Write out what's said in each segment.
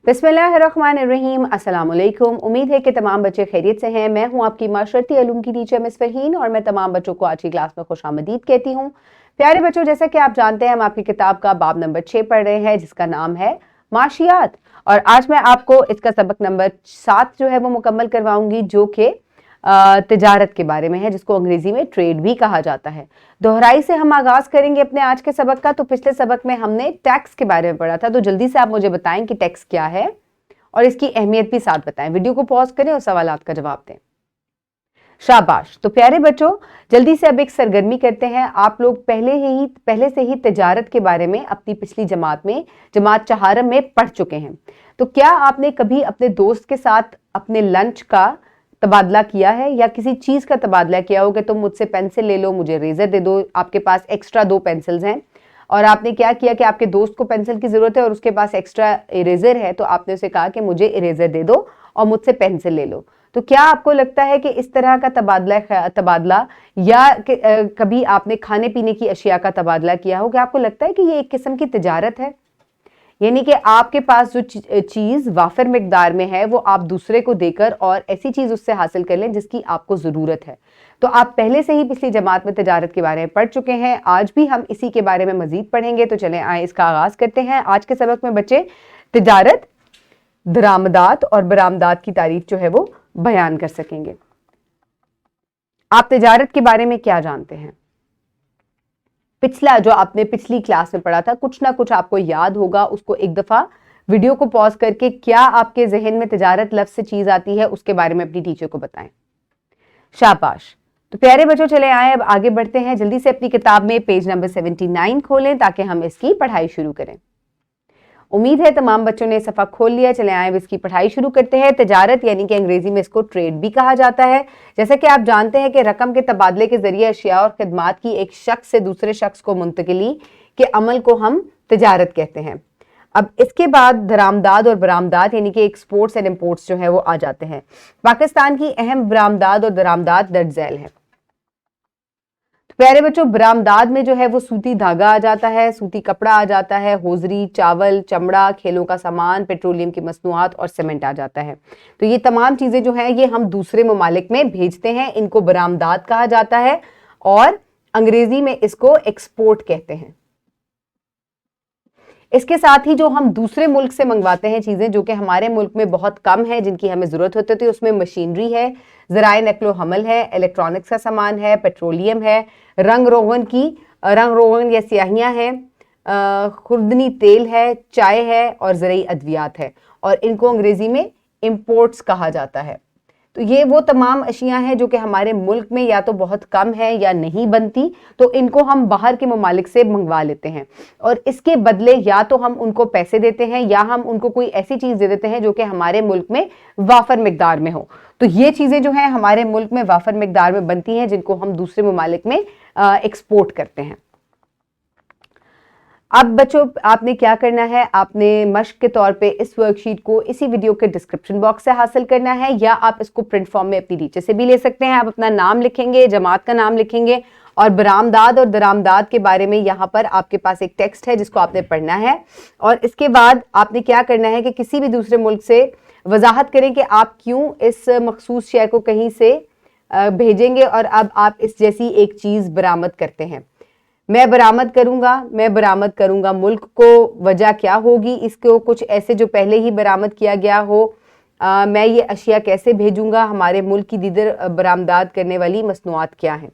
बिस्मिल्लाहिर्रहमानिर्रहीम, अस्सलाम वालेकुम। उम्मीद है कि तमाम बच्चे खैरियत से हैं। मैं हूं आपकी माशरती उलूम की टीचर मिस फरहीन और मैं तमाम बच्चों को आज की क्लास में खुशामदीद कहती हूं। प्यारे बच्चों, जैसा कि आप जानते हैं हम आपकी किताब का बाब नंबर 6 पढ़ रहे हैं जिसका नाम है माशियात, और आज मैं आपको इसका सबक नंबर 7 जो है वो मुकम्मल करवाऊंगी, जो कि तिजारत के बारे में है, जिसको अंग्रेजी में ट्रेड भी कहा जाता है। दोहराई से हम आगाज करेंगे अपने आज के सबक का। तो पिछले सबक में हमने टैक्स के बारे में पढ़ा था, तो जल्दी से आप मुझे बताएं कि टैक्स क्या है और इसकी अहमियत भी साथ बताएं। वीडियो को पॉज करें और सवालात का जवाब दें। शाबाश। तो प्यारे बच्चों, जल्दी से अब एक सरगर्मी करते हैं। आप लोग पहले से ही तिजारत के बारे में अपनी पिछली जमात चहारम में पढ़ चुके हैं। तो क्या आपने कभी अपने दोस्त के साथ अपने लंच का तबादला किया है या किसी चीज का तबादला किया हो कि तुम मुझसे पेंसिल ले लो, मुझे रेजर दे दो। आपके पास एक्स्ट्रा 2 पेंसिल्स हैं और आपने क्या किया कि आपके दोस्त को पेंसिल की जरूरत है और उसके पास एक्स्ट्रा इरेजर है, तो आपने उसे कहा कि मुझे इरेजर दे दो और मुझसे पेंसिल ले लो। तो क्या आपको लगता है कि इस तरह का तबादला या कभी आपने खाने पीने की अशिया का तबादला किया हो? क्या आपको लगता है कि ये एक किस्म की तिजारत है? यानी कि आपके पास जो चीज वाफिर मिकदार में है वो आप दूसरे को देकर और ऐसी चीज उससे हासिल कर लें जिसकी आपको जरूरत है। तो आप पहले से ही पिछली जमात में तिजारत के बारे में पढ़ चुके हैं। आज भी हम इसी के बारे में मजीद पढ़ेंगे। तो चलें आए इसका आगाज करते हैं। आज के सबक में बच्चे तिजारत, दरामदात और बरामदात की तारीफ जो है वो बयान कर सकेंगे। आप तिजारत के बारे में क्या जानते हैं? पिछला जो आपने पिछली क्लास में पढ़ा था, कुछ ना कुछ आपको याद होगा। उसको एक दफा वीडियो को पॉज करके क्या आपके जहन में तिजारत लफ्ज से चीज आती है उसके बारे में अपनी टीचर को बताएं। शाबाश। तो प्यारे बच्चों, चले आए अब आगे बढ़ते हैं। जल्दी से अपनी किताब में पेज नंबर 79 खोलें ताकि हम इसकी पढ़ाई शुरू करें। उम्मीद है तमाम बच्चों ने सफ़ा खोल लिया। चले आए अब इसकी पढ़ाई शुरू करते हैं। तिजारत यानी कि अंग्रेजी में इसको ट्रेड भी कहा जाता है। जैसा कि आप जानते हैं कि रकम के तबादले के जरिए अशिया और खिदमात की एक शख्स से दूसरे शख्स को मुंतकिली के अमल को हम तिजारत कहते हैं। अब इसके बाद दरामदाद और बरामदाद यानी कि एक्सपोर्ट्स एंड इम्पोर्ट्स जो है वो आ जाते हैं। पाकिस्तान की अहम बरामदाद और दरामदाद दर्ज झैल है। प्यारे बच्चों, बरामदाद में जो है वो सूती धागा आ जाता है, सूती कपड़ा आ जाता है, होजरी, चावल, चमड़ा, खेलों का सामान, पेट्रोलियम की मसनूआत और सीमेंट आ जाता है। तो ये तमाम चीजें जो हैं ये हम दूसरे ममालिक में भेजते हैं, इनको बरामदाद कहा जाता है और अंग्रेजी में इसको एक्सपोर्ट कहते हैं। इसके साथ ही जो हम दूसरे मुल्क से मंगवाते हैं चीजें जो कि हमारे मुल्क में बहुत कम है, जिनकी हमें जरूरत होती है, उसमें मशीनरी है, ज़राए नक्लो हमल है, इलेक्ट्रॉनिक्स का सामान है, पेट्रोलियम है, रंग रोगन या स्याहियाँ हैं, खुर्दनी तेल है, चाय है और ज़रई अद्वियात है, और इनको अंग्रेजी में इम्पोर्ट्स कहा जाता है। तो ये वो तमाम अशियाँ हैं जो कि हमारे मुल्क में या तो बहुत कम है या नहीं बनती, तो इनको हम बाहर के ममालिक से मंगवा लेते हैं और इसके बदले या तो हम उनको पैसे देते हैं या हम उनको कोई ऐसी चीज़ दे देते हैं जो कि हमारे मुल्क में वाफर मिकदार में हो। तो ये चीज़ें जो हैं हमारे मुल्क में वाफर मिकदार में बनती हैं, जिनको हम दूसरे ममालिक में एक्सपोर्ट करते हैं। अब बच्चों, आपने क्या करना है, आपने मश्क के तौर पे इस वर्कशीट को इसी वीडियो के डिस्क्रिप्शन बॉक्स से हासिल करना है या आप इसको प्रिंट फॉर्म में अपनी टीचर से भी ले सकते हैं। आप अपना नाम लिखेंगे, जमात का नाम लिखेंगे और बरामदाद और दरामदाद के बारे में यहाँ पर आपके पास एक टेक्स्ट है जिसको आपने पढ़ना है। और इसके बाद आपने क्या करना है कि किसी भी दूसरे मुल्क से वजाहत करें कि आप क्यों इस मखसूस शय को कहीं से भेजेंगे और अब आप इस जैसी एक चीज़ बरामद करते हैं। मैं बरामद करूंगा, मुल्क को वजह क्या होगी, इसको कुछ ऐसे जो पहले ही बरामद किया गया हो, मैं ये अशिया कैसे भेजूंगा, हमारे मुल्क की दीदर बरामदाद करने वाली मसनूआत क्या हैं।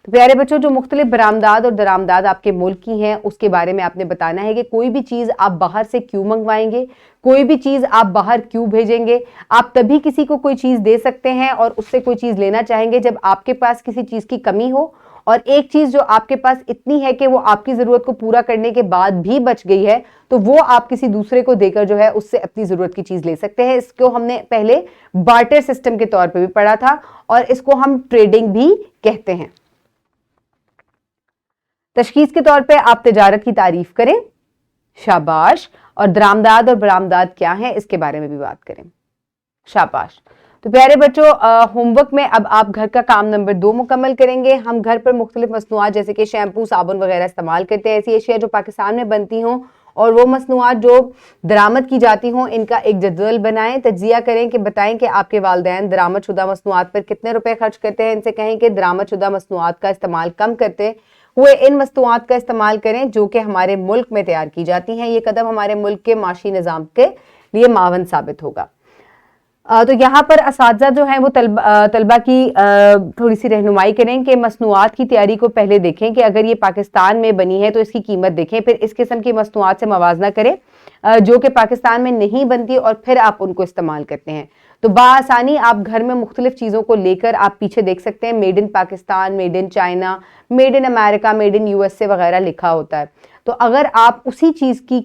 तो प्यारे बच्चों, जो मुख्तलिफ बरामदाद और दरामदाद आपके मुल्क की हैं उसके बारे में आपने बताना है कि कोई भी चीज़ आप बाहर से क्यों मंगवाएंगे, कोई भी चीज़ आप बाहर क्यों भेजेंगे। आप तभी किसी को कोई चीज़ दे सकते हैं और उससे कोई चीज़ लेना चाहेंगे जब आपके पास किसी चीज़ की कमी हो, और एक चीज जो आपके पास इतनी है कि वो आपकी जरूरत को पूरा करने के बाद भी बच गई है, तो वो आप किसी दूसरे को देकर जो है उससे अपनी जरूरत की चीज ले सकते हैं। इसको हमने पहले बार्टर सिस्टम के तौर पे भी पढ़ा था और इसको हम ट्रेडिंग भी कहते हैं। तशखीस के तौर पे आप तिजारत की तारीफ करें, शाबाश, और दरामदाद और बरामदाद क्या है इसके बारे में भी बात करें, शाबाश। तो प्यारे बच्चों, होमवर्क में अब आप घर का काम नंबर 2 मुकम्मल करेंगे। हम घर पर मुख्तलिफ मसनूआत जैसे कि शैम्पू, साबुन वगैरह इस्तेमाल करते हैं। ऐसी अशिया जो पाकिस्तान में बनती हों اور وہ مصنوعات جو درآمد کی جاتی ہوں ان کا ایک جدول بنائیں، تجزیہ کریں کہ بتائیں کہ آپ کے والدین درآمد شدہ مصنوعات پر کتنے روپے خرچ کرتے ہیں، ان سے کہیں کہ درآمد شدہ مصنوعات کا استعمال کم کرتے ہوئے ان مصنوعات کا استعمال کریں جو کہ ہمارے ملک میں تیار کی جاتی ہیں۔ یہ قدم ہمارے ملک کے معاشی نظام کے لیے معاون ثابت ہوگا۔ تو یہاں پر اساتذہ جو ہیں وہ طلبہ کی تھوڑی سی رہنمائی کریں کہ مصنوعات کی تیاری کو پہلے دیکھیں کہ اگر یہ پاکستان میں بنی ہے تو اس کی قیمت دیکھیں، پھر اس قسم کی مصنوعات سے موازنہ کریں جو کہ پاکستان میں نہیں بنتی اور پھر آپ ان کو استعمال کرتے ہیں۔ تو بآسانی آپ گھر میں مختلف چیزوں کو لے کر آپ پیچھے دیکھ سکتے ہیں made in Pakistan, made in China, made in America, made in U S A وغیرہ لکھا ہوتا ہے۔ تو اگر آپ اسی چیز کی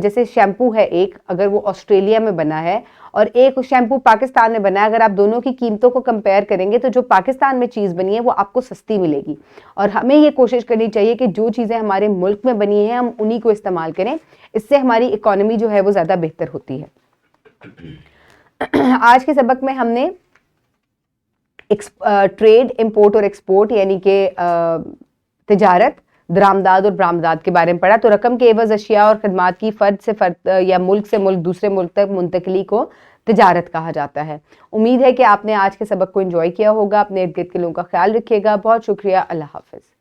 جیسے شیمپو ہے ایک، اگر وہ آسٹریلیا میں بنا ہے اور ایک شیمپو پاکستان میں بنا ہے، اگر آپ دونوں کی قیمتوں کو کمپیئر کریں گے تو جو پاکستان میں چیز بنی ہے وہ آپ کو سستی ملے گی۔ اور ہمیں یہ کوشش کرنی چاہیے کہ جو چیزیں ہمارے ملک میں بنی ہیں ہم انہی کو استعمال کریں، اس سے ہماری اکانومی جو ہے وہ زیادہ بہتر ہوتی ہے۔ آج کے سبق میں ہم نے ٹریڈ، امپورٹ اور ایکسپورٹ یعنی کہ تجارت، درآمدات اور برآمدات کے بارے میں پڑھا۔ تو رقم کے عوض اشیاء اور خدمات کی فرد سے فرد یا ملک سے ملک دوسرے ملک تک منتقلی کو تجارت کہا جاتا ہے۔ امید ہے کہ آپ نے آج کے سبق کو انجوائے کیا ہوگا۔ اپنے ارد گرد کے لوگوں کا خیال رکھیے گا۔ بہت شکریہ۔ اللہ حافظ۔